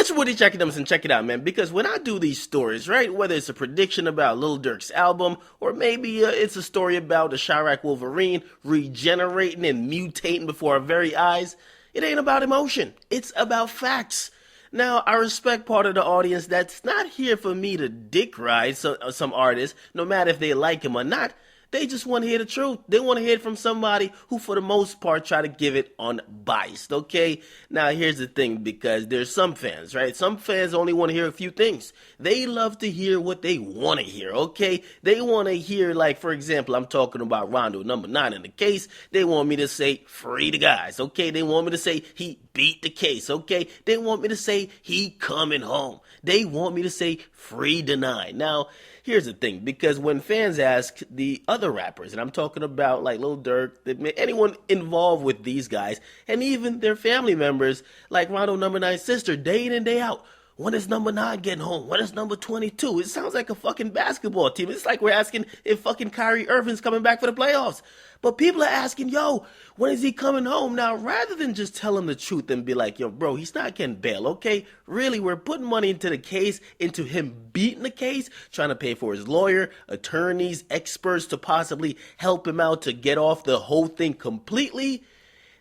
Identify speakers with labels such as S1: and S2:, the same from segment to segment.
S1: What's with each Akademiks, and check it out, man, because when I do these stories, right, whether it's a prediction about Lil Durk's album, or maybe it's a story about the Chirac Wolverine regenerating and mutating before our very eyes, it ain't about emotion. It's about facts. Now, I respect part of the audience that's not here for me to dick ride some artists, no matter if they like him or not. They just want to hear the truth. They want to hear it from somebody who, for the most part, try to give it unbiased, okay? Now, here's the thing, because there's some fans, right? Some fans only want to hear a few things. They love to hear what they want to hear, okay? They want to hear, like, for example, I'm talking about Rondo number 9 in the case. They want me to say, free the guys, okay? They want me to say, he beat the case, okay? They want me to say, he coming home. They want me to say, free the 9. Now, here's the thing, because when fans ask the other rappers, and I'm talking about like Lil Durk, anyone involved with these guys, and even their family members, like Rondo number 9's sister, day in and day out, when is number 9 getting home? When is number 22? It sounds like a fucking basketball team. It's like we're asking if fucking Kyrie Irving's coming back for the playoffs. But people are asking, yo, when is he coming home? Now, rather than just tell him the truth and be like, yo, bro, he's not getting bail, okay? Really, we're putting money into the case, into him beating the case, trying to pay for his lawyer, attorneys, experts to possibly help him out to get off the whole thing completely.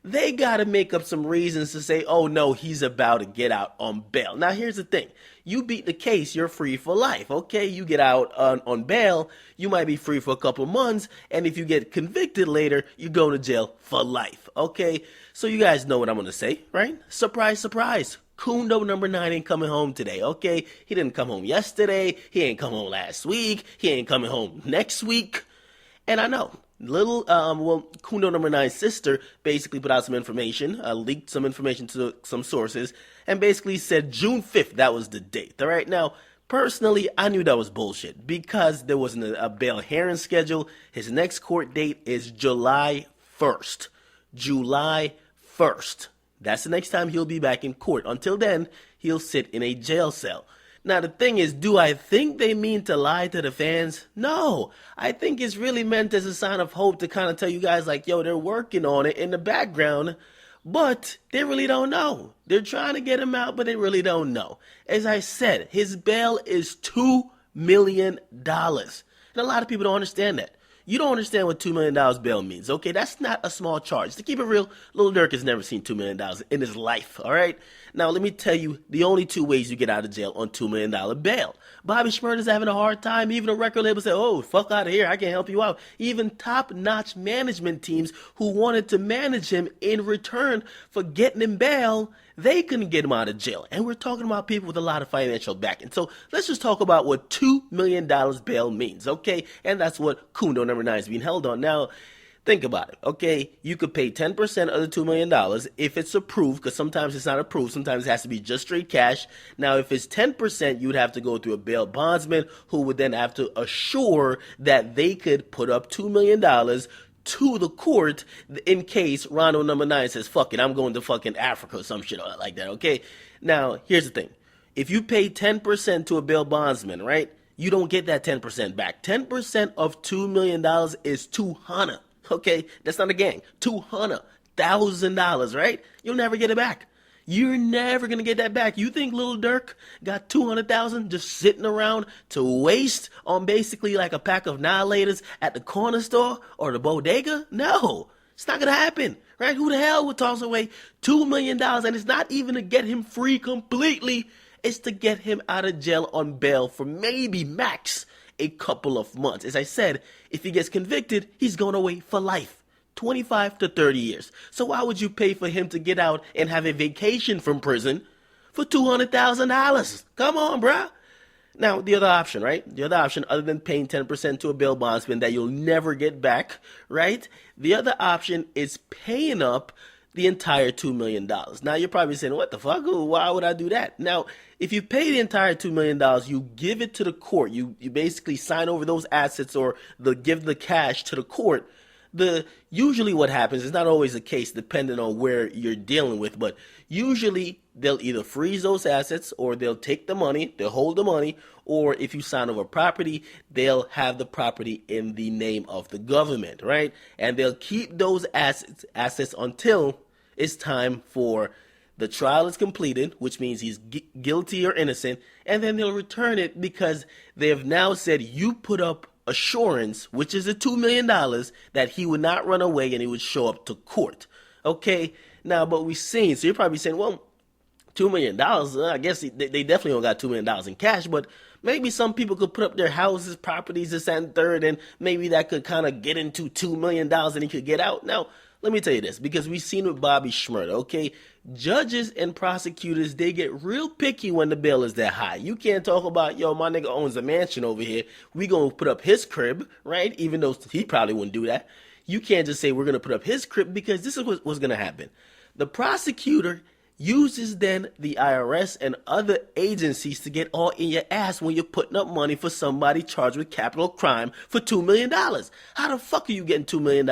S1: They got to make up some reasons to say, oh, no, he's about to get out on bail. Now, here's the thing. You beat the case, you're free for life, okay? You get out on bail, you might be free for a couple months, and if you get convicted later, you go to jail for life, okay? So you guys know what I'm going to say, right? Surprise, surprise. Rondo number 9 ain't coming home today, okay? He didn't come home yesterday. He ain't come home last week. He ain't coming home next week. And I know. Rondo number 9's sister basically put out some information, leaked some information to some sources, and basically said June 5th, that was the date. All right, now, personally, I knew that was bullshit because there wasn't a bail hearing schedule. His next court date is July 1st. July 1st. That's the next time he'll be back in court. Until then, he'll sit in a jail cell. Now, the thing is, do I think they mean to lie to the fans? No. I think it's really meant as a sign of hope to kind of tell you guys, like, yo, they're working on it in the background, but they really don't know. They're trying to get him out, but they really don't know. As I said, his bail is $2 million. And a lot of people don't understand that. You don't understand what $2 million bail means, okay? That's not a small charge. To keep it real, Lil Durk has never seen $2 million in his life, all right? Now, let me tell you the only two ways you get out of jail on $2 million bail. Bobby Shmurda's having a hard time. Even a record label said, oh, fuck out of here. I can't help you out. Even top-notch management teams who wanted to manage him in return for getting him bail, they couldn't get him out of jail. And we're talking about people with a lot of financial backing. So let's just talk about what $2 million bail means, okay? And that's what Rondo number 9 is being held on. Now, think about it, okay? You could pay 10% of the $2 million if it's approved, because sometimes it's not approved. Sometimes it has to be just straight cash. Now, if it's 10%, you'd have to go through a bail bondsman who would then have to assure that they could put up $2 million to the court in case Rondo number 9 says, fuck it, I'm going to fucking Africa or some shit like that, okay? Now, here's the thing. If you pay 10% to a bail bondsman, right, you don't get that 10% back. 10% of $2 million is $200, okay? That's not a gang. $200,000, right? You'll never get it back. You're never going to get that back. You think Lil Durk got $200,000 just sitting around to waste on basically like a pack of annihilators at the corner store or the bodega? No, it's not going to happen, right? Who the hell would toss away $2 million? And it's not even to get him free completely. It's to get him out of jail on bail for maybe max a couple of months. As I said, if he gets convicted, he's going away for life. 25 to 30 years. So why would you pay for him to get out and have a vacation from prison for $200,000? Come on, bruh. Now, the other option, right? The other option, other than paying 10% to a bail bondsman that you'll never get back, right? The other option is paying up the entire $2 million. Now, you're probably saying, what the fuck? Why would I do that? Now, if you pay the entire $2 million, you give it to the court. You basically sign over those assets or give the cash to the court. Usually what happens is not always the case depending on where you're dealing with, but usually they'll either freeze those assets or they'll take the money, they'll hold the money, or if you sign over property, they'll have the property in the name of the government, right? And they'll keep those assets until it's time for The trial is completed, which means he's guilty or innocent, and then they'll return it because they have now said you put up assurance, which is the $2 million, that he would not run away and he would show up to court. Okay, now, but we've seen, so you're probably saying, well, $2 million, I guess they definitely don't got $2 million in cash, but maybe some people could put up their houses, properties, this and third, and maybe that could kind of get into $2 million and he could get out. Now, let me tell you this, because we've seen with Bobby Shmurda, okay? Judges and prosecutors, they get real picky when the bail is that high. You can't talk about, yo, my nigga owns a mansion over here. We gonna put up his crib, right? Even though he probably wouldn't do that. You can't just say we're gonna put up his crib, because this is what's gonna happen. The prosecutor uses then the IRS and other agencies to get all in your ass when you're putting up money for somebody charged with capital crime for $2 million. How the fuck are you getting $2 million?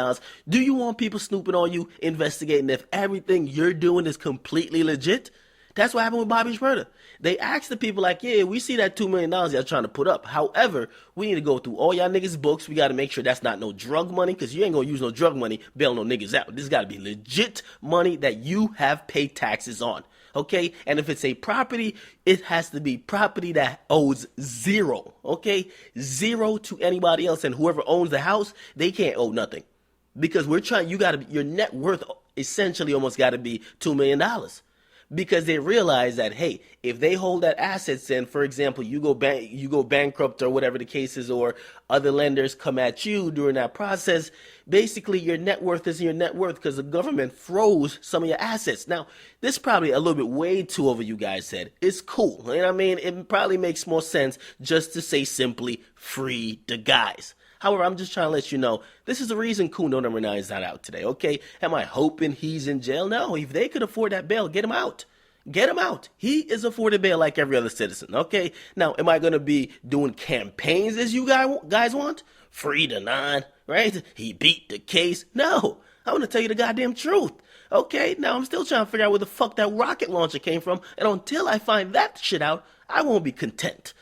S1: Do you want people snooping on you, investigating if everything you're doing is completely legit? That's what happened with Bobby Shmurda. They asked the people like, yeah, we see that $2 million y'all trying to put up. However, we need to go through all y'all niggas' books. We got to make sure that's not no drug money, because you ain't going to use no drug money bail no niggas out. This got to be legit money that you have paid taxes on. Okay? And if it's a property, it has to be property that owes zero. Okay? Zero to anybody else. And whoever owns the house, they can't owe nothing. Because we're trying, your net worth essentially almost got to be $2 million. Because they realize that, hey, if they hold that assets in, for example, you go bankrupt or whatever the case is, or other lenders come at you during that process, basically your net worth isn't your net worth because the government froze some of your assets. Now, this is probably a little bit way too over you guys' head. It's cool. You know what I mean? It probably makes more sense just to say simply free the guys. However, I'm just trying to let you know, this is the reason Rondo Number 9 is not out today, okay? Am I hoping he's in jail? No, if they could afford that bail, get him out. Get him out. He is afforded bail like every other citizen, okay? Now, am I going to be doing campaigns as you guys want? Free the 9, right? He beat the case. No, I'm going to tell you the goddamn truth. Okay, now I'm still trying to figure out where the fuck that rocket launcher came from, and until I find that shit out, I won't be content.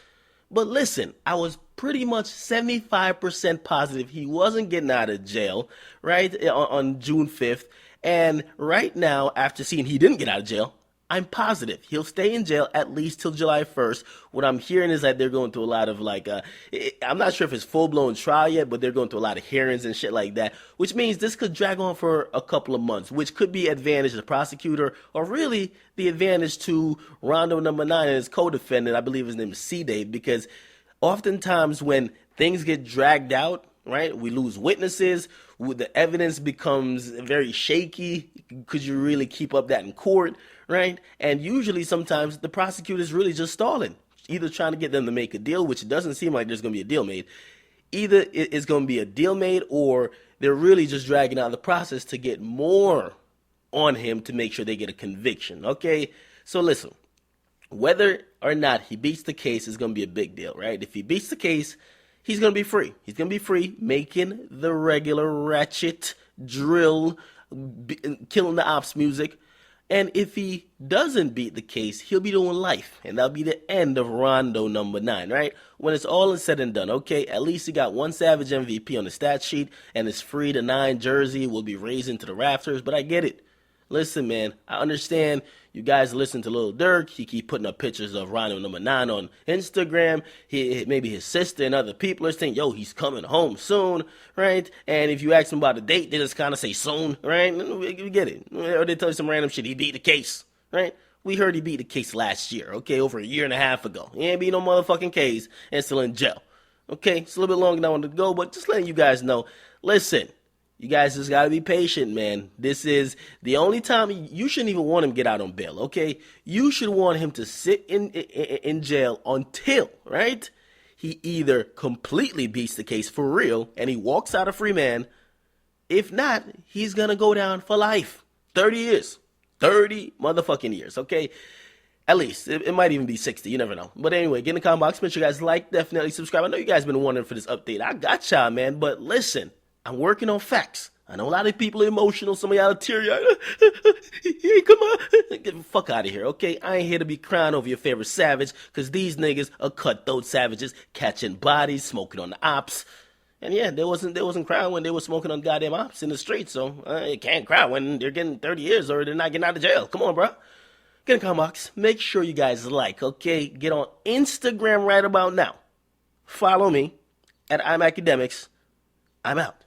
S1: But listen, I was pretty much 75% positive he wasn't getting out of jail, right, on June 5th. And right now, after seeing he didn't get out of jail, I'm positive he'll stay in jail at least till July 1st. What I'm hearing is that they're going through a lot of I'm not sure if it's full-blown trial yet, but they're going through a lot of hearings and shit like that, which means this could drag on for a couple of months, which could be advantage to the prosecutor, or really the advantage to Rondo Number 9 and his co-defendant. I believe his name is C-Dave, because oftentimes when things get dragged out, right, we lose witnesses, the evidence becomes very shaky. Could you really keep up that in court, right? And usually sometimes the prosecutor's really just stalling, either trying to get them to make a deal, which it doesn't seem like there's going to be a deal made. Either it's going to be a deal made, or they're really just dragging out the process to get more on him to make sure they get a conviction, okay? So listen, whether or not he beats the case is going to be a big deal, right? If he beats the case, he's going to be free. He's going to be free, making the regular ratchet drill, killing the ops music. And if he doesn't beat the case, he'll be doing life. And that'll be the end of Rondo Number 9, right? When it's all said and done, okay, at least he got one Savage MVP on the stat sheet, and his free to 9 jersey will be raising to the rafters, but I get it. Listen, man, I understand you guys listen to Lil Durk. He keep putting up pictures of Rondo Number 9 on Instagram. Maybe his sister and other people are saying, yo, he's coming home soon, right? And if you ask him about a date, they just kind of say soon, right? We get it. Or they tell you some random shit. He beat the case, right? We heard he beat the case last year, okay, over a year and a half ago. He ain't beat no motherfucking case and still in jail. Okay, it's a little bit longer than I wanted to go, but just letting you guys know, listen, you guys just got to be patient, man. This is the only time you shouldn't even want him to get out on bail, okay? You should want him to sit in jail until, right, he either completely beats the case for real and he walks out a free man. If not, he's going to go down for life. 30 years. 30 motherfucking years, okay? At least. It might even be 60. You never know. But anyway, get in the comment box. Make sure you guys like, definitely subscribe. I know you guys been wondering for this update. I got y'all, man. But listen, I'm working on facts. I know a lot of people are emotional. Some of y'all are teary-eyed. Hey, come on. Get the fuck out of here, okay? I ain't here to be crying over your favorite savage, because these niggas are cutthroat savages, catching bodies, smoking on the ops. And yeah, they wasn't crying when they were smoking on goddamn ops in the streets, so you can't cry when they're getting 30 years or they're not getting out of jail. Come on, bro. Get in the comment box. Make sure you guys like, okay? Get on Instagram right about now. Follow me at I'm Akademiks. I'm out.